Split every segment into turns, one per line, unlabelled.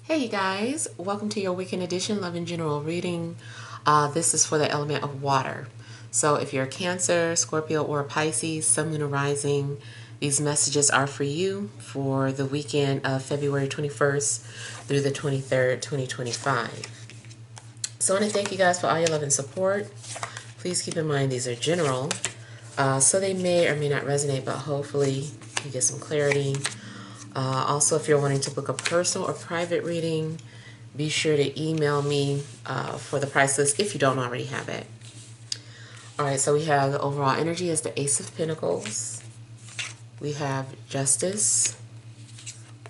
Hey you guys, welcome to your weekend edition Love and General reading. This is for the element of water. So if you're a Cancer, Scorpio, or a Pisces, Sun, Moon, or Rising, these messages are for you for the weekend of February 21st through the 23rd, 2025. So I want to thank you guys for all your love and support. Please keep in mind these are general, so they may or may not resonate, but hopefully you get some clarity. Also, if you're wanting to book a personal or private reading, be sure to email me for the price list if you don't already have it. Alright, so we have the overall energy as the Ace of Pentacles. We have Justice.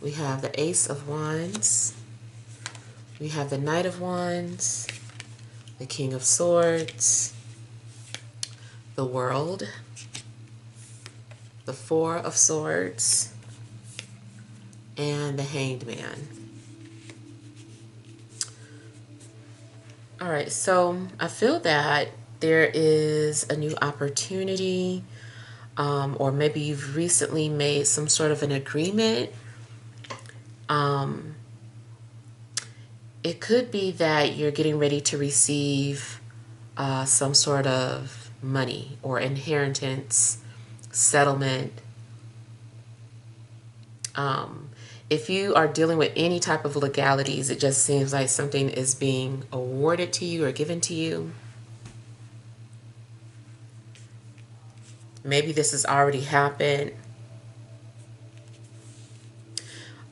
We have the Ace of Wands. We have the Knight of Wands. The King of Swords. The World. The Four of Swords. And the Hanged Man. Alright, so I feel that there is a new opportunity, or maybe you've recently made some sort of an agreement. It could be that you're getting ready to receive some sort of money or inheritance, settlement. If you are dealing with any type of legalities, it just seems like something is being awarded to you or given to you. Maybe this has already happened.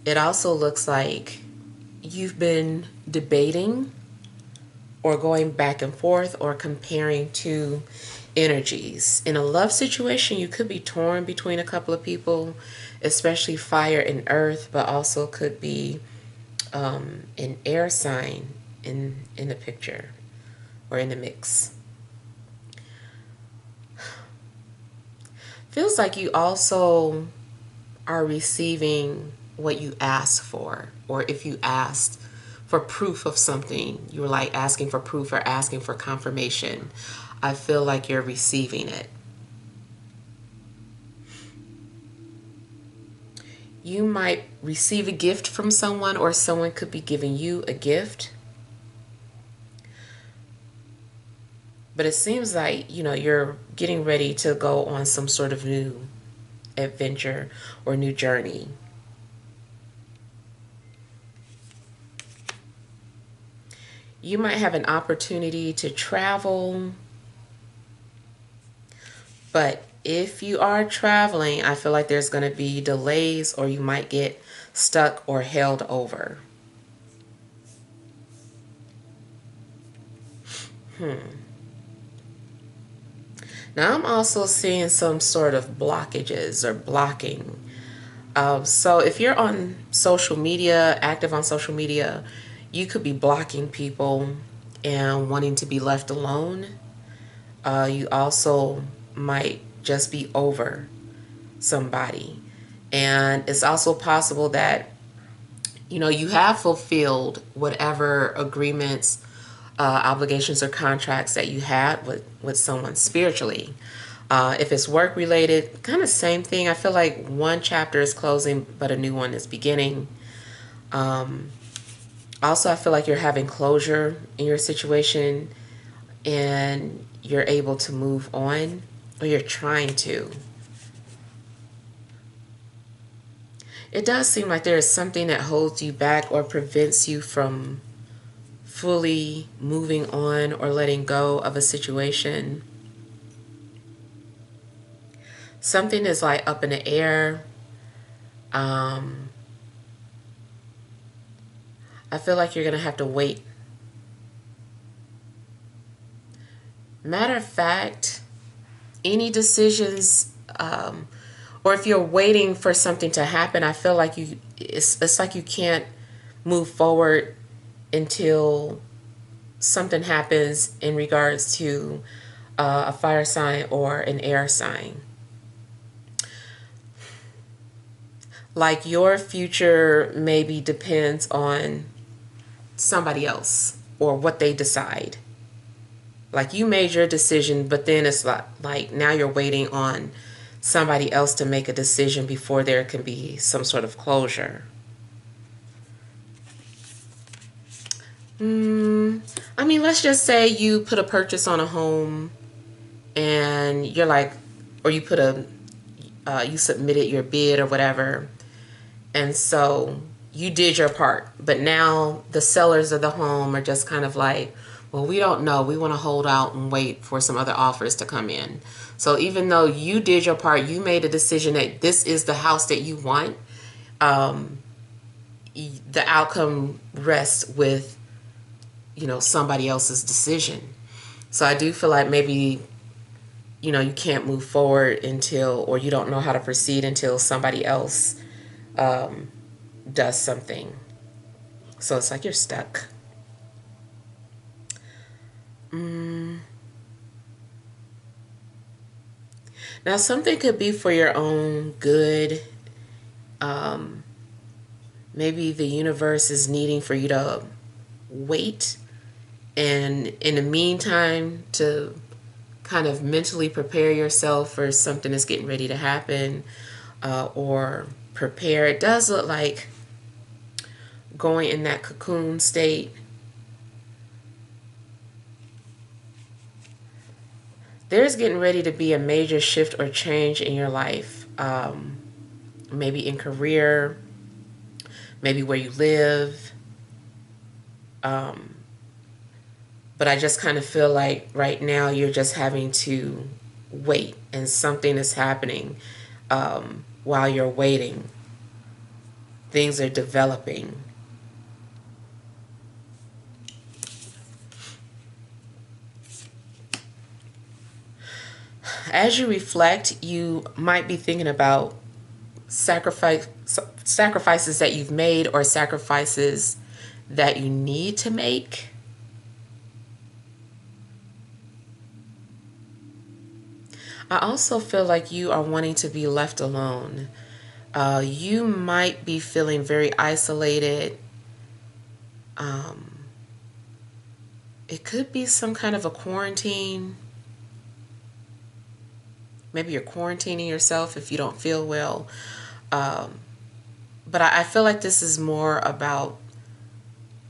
It also looks like you've been debating or going back and forth or comparing two energies. In a love situation, you could be torn between a couple of people, especially fire and earth, but also could be an air sign in the picture or in the mix. Feels like you also are receiving what you asked for, or if you asked for proof of something, you were like asking for proof or asking for confirmation. I feel like you're receiving it. You might receive a gift from someone, or someone could be giving you a gift. But it seems like, you're getting ready to go on some sort of new adventure or new journey. You might have an opportunity to travel. But if you are traveling, I feel like there's going to be delays, or you might get stuck or held over. Now I'm also seeing some sort of blockages or blocking. So if you're on social media, active on social media, you could be blocking people and wanting to be left alone. You also might just be over somebody. And it's also possible that, you have fulfilled whatever agreements, obligations, or contracts that you had with someone spiritually. If it's work related, kind of same thing. I feel like one chapter is closing, but a new one is beginning. Also, I feel like you're having closure in your situation and you're able to move on, or you're trying to. It does seem like there is something that holds you back or prevents you from fully moving on or letting go of a situation. Something is like up in the air. I feel like you're going to have to wait. Matter of fact, any decisions, or if you're waiting for something to happen, I feel like it's like you can't move forward until something happens in regards to a fire sign or an air sign. Like your future maybe depends on somebody else or what they decide. Like you made your decision, but then it's like now you're waiting on somebody else to make a decision before there can be some sort of closure. I mean, let's just say you put a purchase on a home and you're like, or you put you submitted your bid or whatever. And so you did your part. But now the sellers of the home are just kind of like, well, we don't know. We want to hold out and wait for some other offers to come in. So even though you did your part, you made a decision that this is the house that you want, the outcome rests with, somebody else's decision. So I do feel like maybe, you can't move forward until, or you don't know how to proceed until somebody else does something. So it's like you're stuck. Now something could be for your own good. Maybe the universe is needing for you to wait, and in the meantime to kind of mentally prepare yourself for something that's getting ready to happen, or prepare. It does look like going in that cocoon state. There's getting ready to be a major shift or change in your life, maybe in career, maybe where you live. But I just kind of feel like right now you're just having to wait, and something is happening while you're waiting. Things are developing. As you reflect, you might be thinking about sacrifices that you've made, or sacrifices that you need to make. I also feel like you are wanting to be left alone. You might be feeling very isolated. It could be some kind of a quarantine. Maybe you're quarantining yourself if you don't feel well. But I feel like this is more about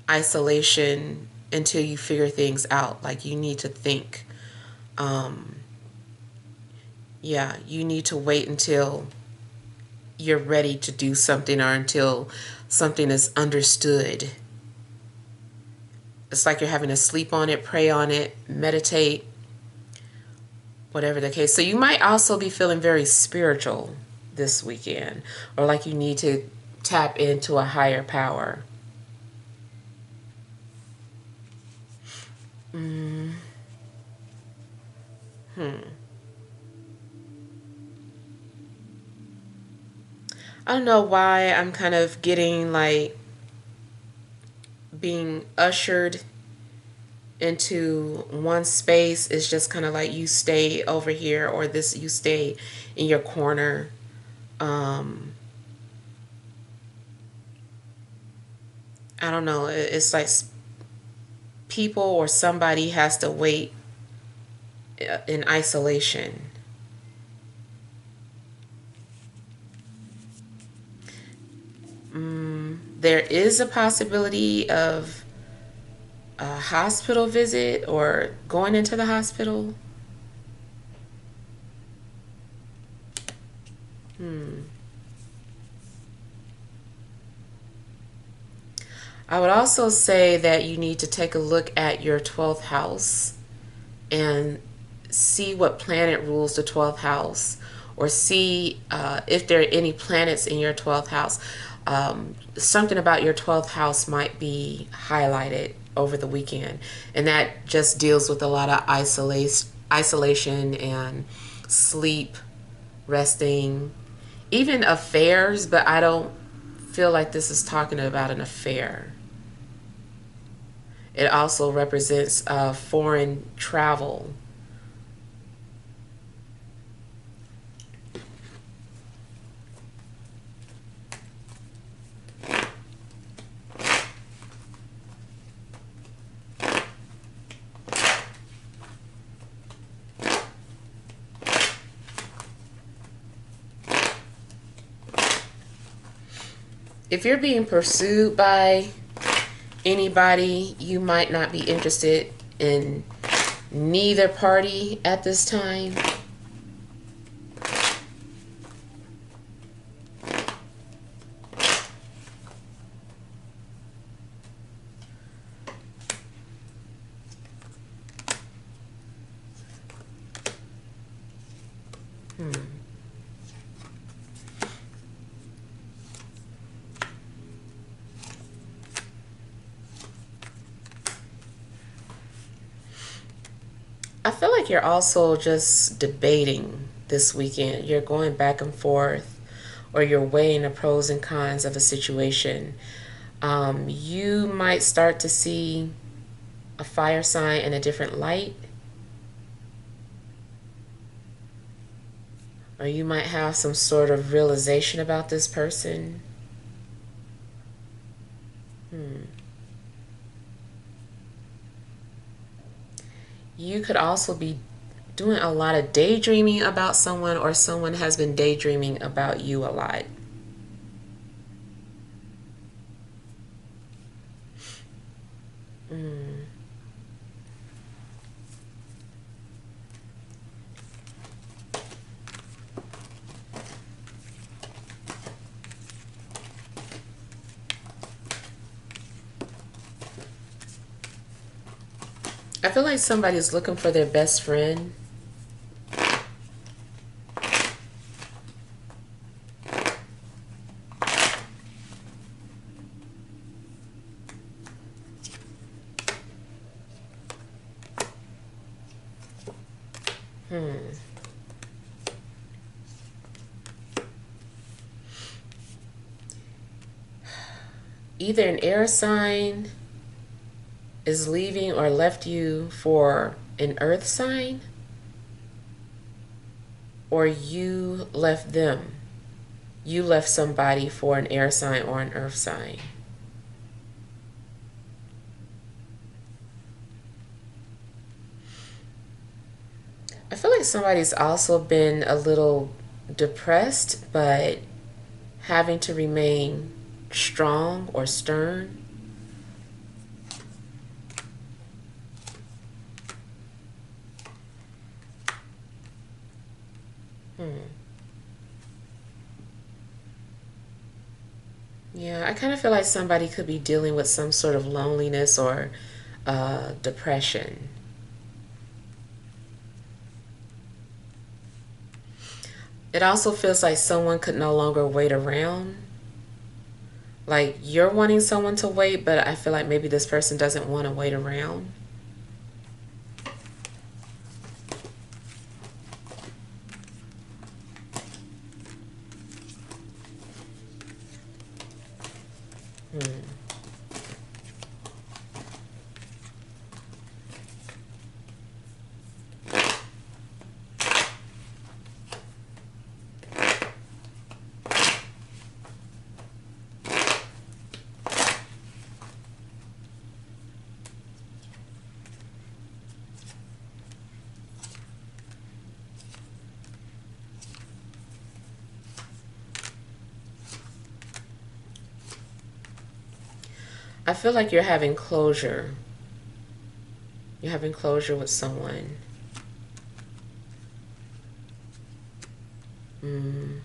isolation until you figure things out. Like you need to think. You need to wait until you're ready to do something, or until something is understood. It's like you're having to sleep on it, pray on it, meditate, whatever the case. So you might also be feeling very spiritual this weekend, or like you need to tap into a higher power. I don't know why I'm kind of getting like being ushered into one space. Is just kind of like you stay over here, or this, you stay in your corner. I don't know. It's like people or somebody has to wait in isolation. There is a possibility of a hospital visit or going into the hospital. I would also say that you need to take a look at your 12th house and see what planet rules the 12th house, or see if there are any planets in your 12th house. Something about your 12th house might be highlighted over the weekend, and that just deals with a lot of isolation and sleep, resting, even affairs, but I don't feel like this is talking about an affair. It also represents foreign travel. If you're being pursued by anybody, you might not be interested in neither party at this time. I feel like you're also just debating this weekend. You're going back and forth, or you're weighing the pros and cons of a situation. You might start to see a fire sign in a different light, or you might have some sort of realization about this person. You could also be doing a lot of daydreaming about someone, or someone has been daydreaming about you a lot. I feel like somebody's looking for their best friend. Either an air sign is leaving or left you for an earth sign, or you left them. You left somebody for an air sign or an earth sign. I feel like somebody's also been a little depressed, but having to remain strong or stern. Yeah, I kind of feel like somebody could be dealing with some sort of loneliness or depression. It also feels like someone could no longer wait around. Like you're wanting someone to wait, but I feel like maybe this person doesn't want to wait around. I feel like you're having closure. You're having closure with someone. I'm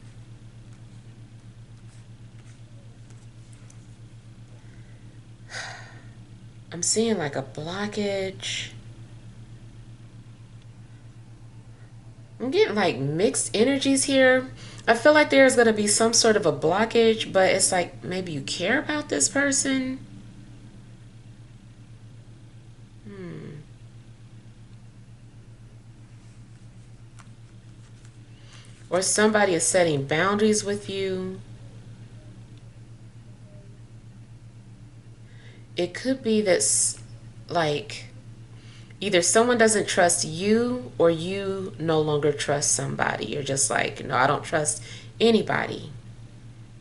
seeing like a blockage. I'm getting like mixed energies here. I feel like there's going to be some sort of a blockage, but it's like maybe you care about this person. Or somebody is setting boundaries with you. It could be that, like, either someone doesn't trust you or you no longer trust somebody. You're just like, no, I don't trust anybody.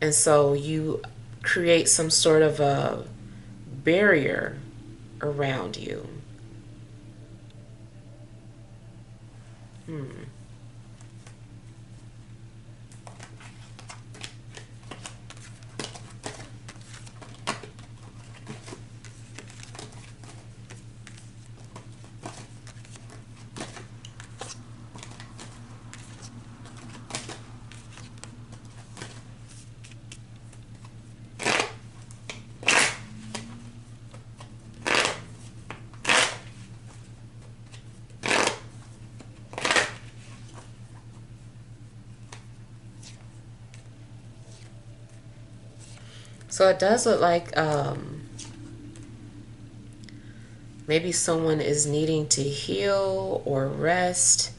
And so you create some sort of a barrier around you. So it does look like maybe someone is needing to heal or rest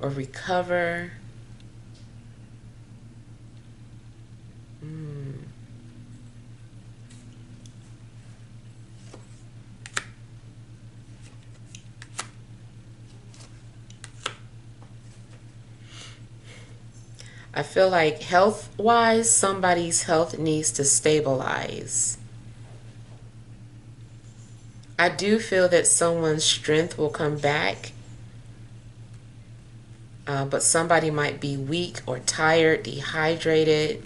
or recover. I feel like health-wise, somebody's health needs to stabilize. I do feel that someone's strength will come back, but somebody might be weak or tired, dehydrated,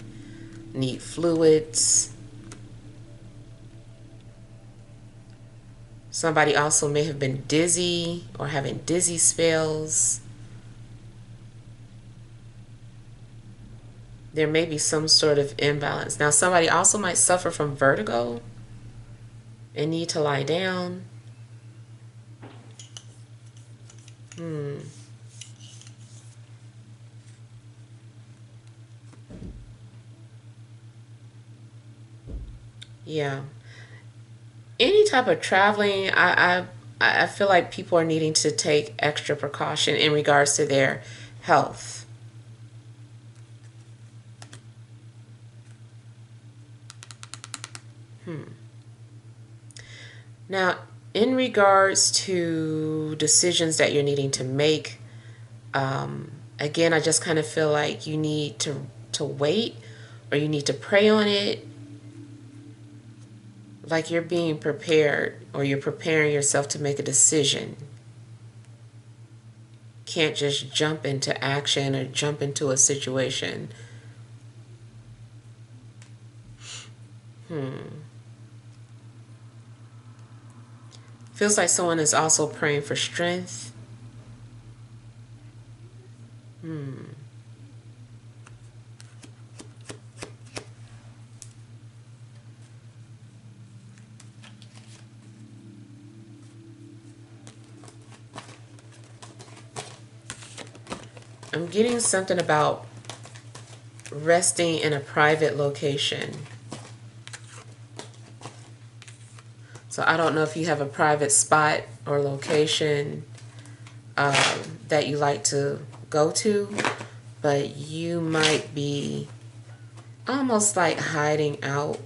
need fluids. Somebody also may have been dizzy or having dizzy spells. There may be some sort of imbalance. Now, somebody also might suffer from vertigo and need to lie down. Yeah. Any type of traveling, I feel like people are needing to take extra precaution in regards to their health. Now, in regards to decisions that you're needing to make, again, I just kind of feel like you need to wait, or you need to pray on it. Like you're being prepared, or you're preparing yourself to make a decision. Can't just jump into action or jump into a situation. Feels like someone is also praying for strength. I'm getting something about resting in a private location. So I don't know if you have a private spot or location that you like to go to, but you might be almost like hiding out.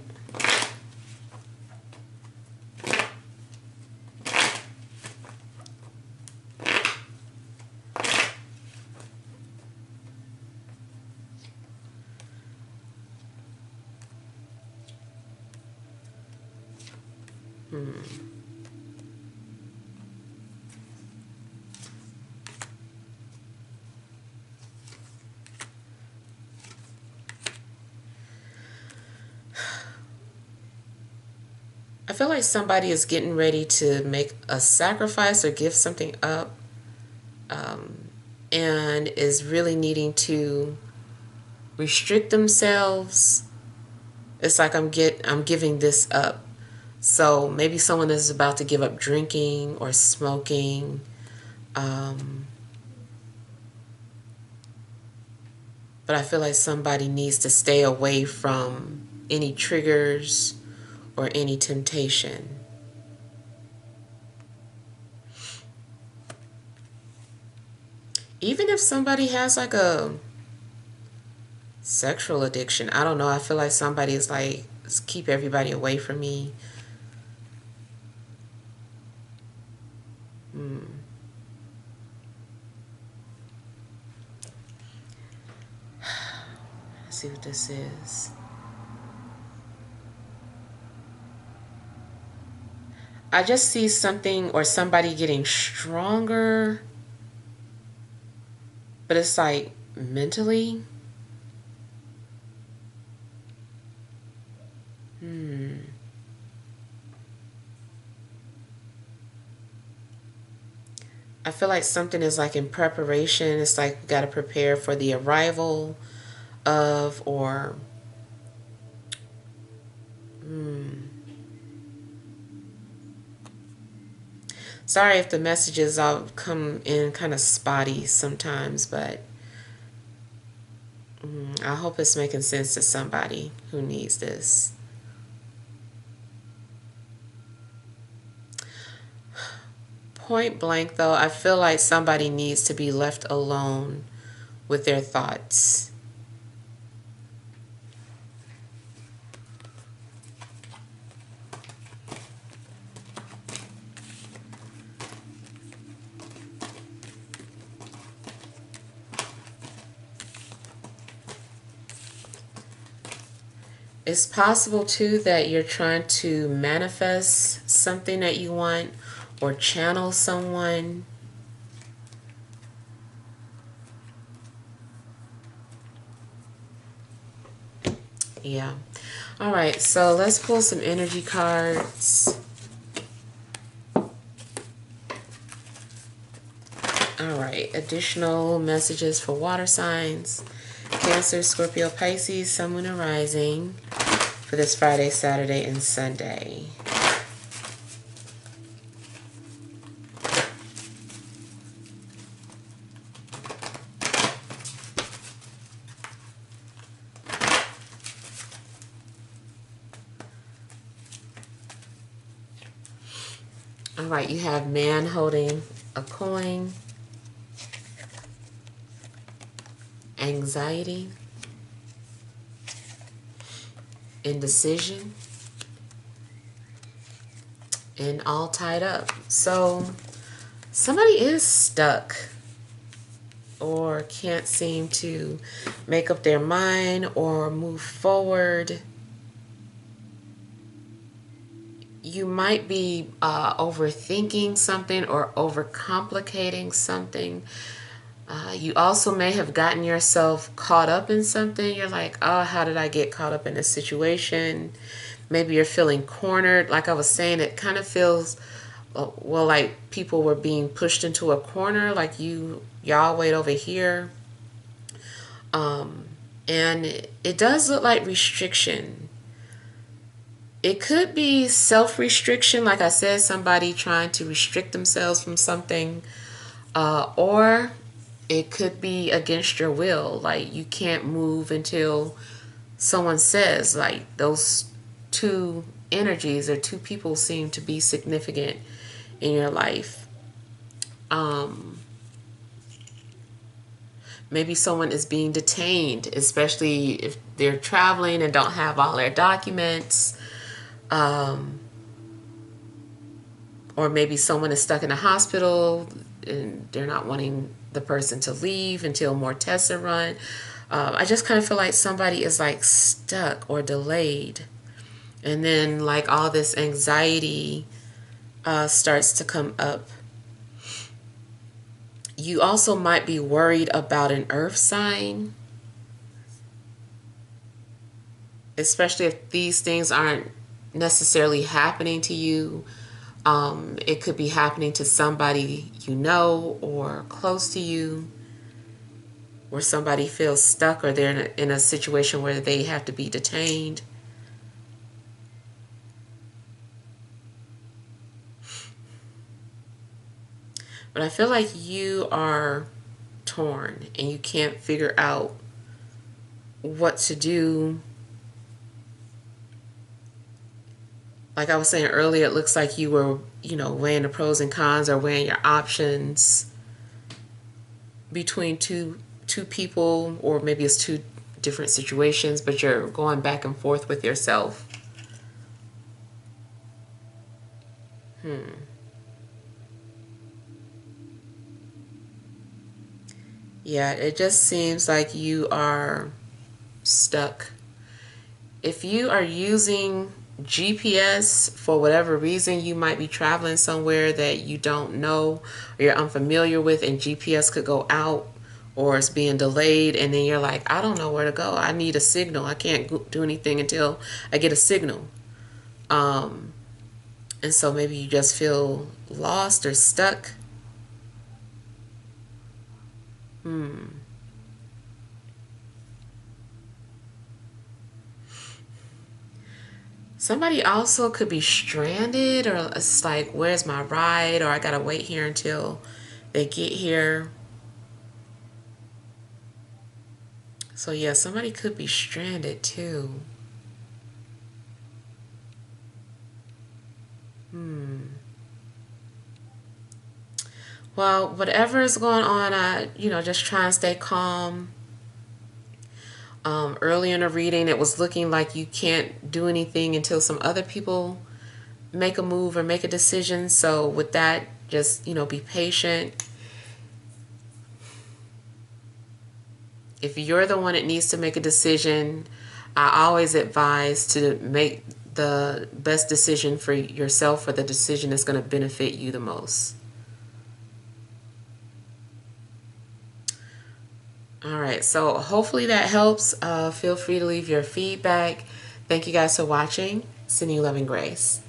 I feel like somebody is getting ready to make a sacrifice or give something up, and is really needing to restrict themselves. It's like I'm giving this up. So maybe someone is about to give up drinking or smoking. But I feel like somebody needs to stay away from any triggers or any temptation. Even if somebody has like a sexual addiction, I don't know. I feel like somebody is like, keep everybody away from me. Let's see what this is. I just see something or somebody getting stronger, but it's like mentally. I feel like something is like in preparation. It's like we got to prepare for the arrival of, or sorry if the messages all come in kind of spotty sometimes, but I hope it's making sense to somebody who needs this. Point blank, though, I feel like somebody needs to be left alone with their thoughts. It's possible too that you're trying to manifest something that you want or channel someone. Yeah. All right, so let's pull some energy cards. All right, additional messages for water signs. Cancer, Scorpio, Pisces, Sun, Moon, and Rising for this Friday, Saturday, and Sunday. All right, you have man holding a coin, anxiety, indecision, and all tied up. So somebody is stuck or can't seem to make up their mind or move forward. You might be overthinking something or overcomplicating something. You also may have gotten yourself caught up in something. You're like, oh, how did I get caught up in this situation? Maybe you're feeling cornered. Like I was saying, it kind of feels, well, like people were being pushed into a corner, like y'all wait over here. And it does look like restriction. It could be self-restriction, like I said, somebody trying to restrict themselves from something, or it could be against your will, like you can't move until someone says. Like those two energies or two people seem to be significant in your life. Maybe someone is being detained, especially if they're traveling and don't have all their documents. Or maybe someone is stuck in a hospital and they're not wanting the person to leave until more tests are run. I just kind of feel like somebody is like stuck or delayed. And then like all this anxiety starts to come up. You also might be worried about an earth sign, especially if these things aren't necessarily happening to you. It could be happening to somebody you know or close to you, where somebody feels stuck or they're in a situation where they have to be detained. But I feel like you are torn and you can't figure out what to do. Like I was saying earlier, it looks like you were, weighing the pros and cons or weighing your options between two people, or maybe it's two different situations, but you're going back and forth with yourself. Yeah, it just seems like you are stuck. If you are using GPS for whatever reason, you might be traveling somewhere that you don't know or you're unfamiliar with, and GPS could go out or it's being delayed, and then you're like, I don't know where to go. I need a signal. I can't do anything until I get a signal. And so maybe you just feel lost or stuck. Somebody also could be stranded, or it's like, where's my ride? Or I gotta wait here until they get here. So yeah, somebody could be stranded too. Well, whatever is going on, just try and stay calm. Early in the reading, it was looking like you can't do anything until some other people make a move or make a decision. So with that, just, be patient. If you're the one that needs to make a decision, I always advise to make the best decision for yourself, or the decision that's going to benefit you the most. All right, so hopefully that helps. Feel free to leave your feedback. Thank you guys for watching. Sending you love and grace.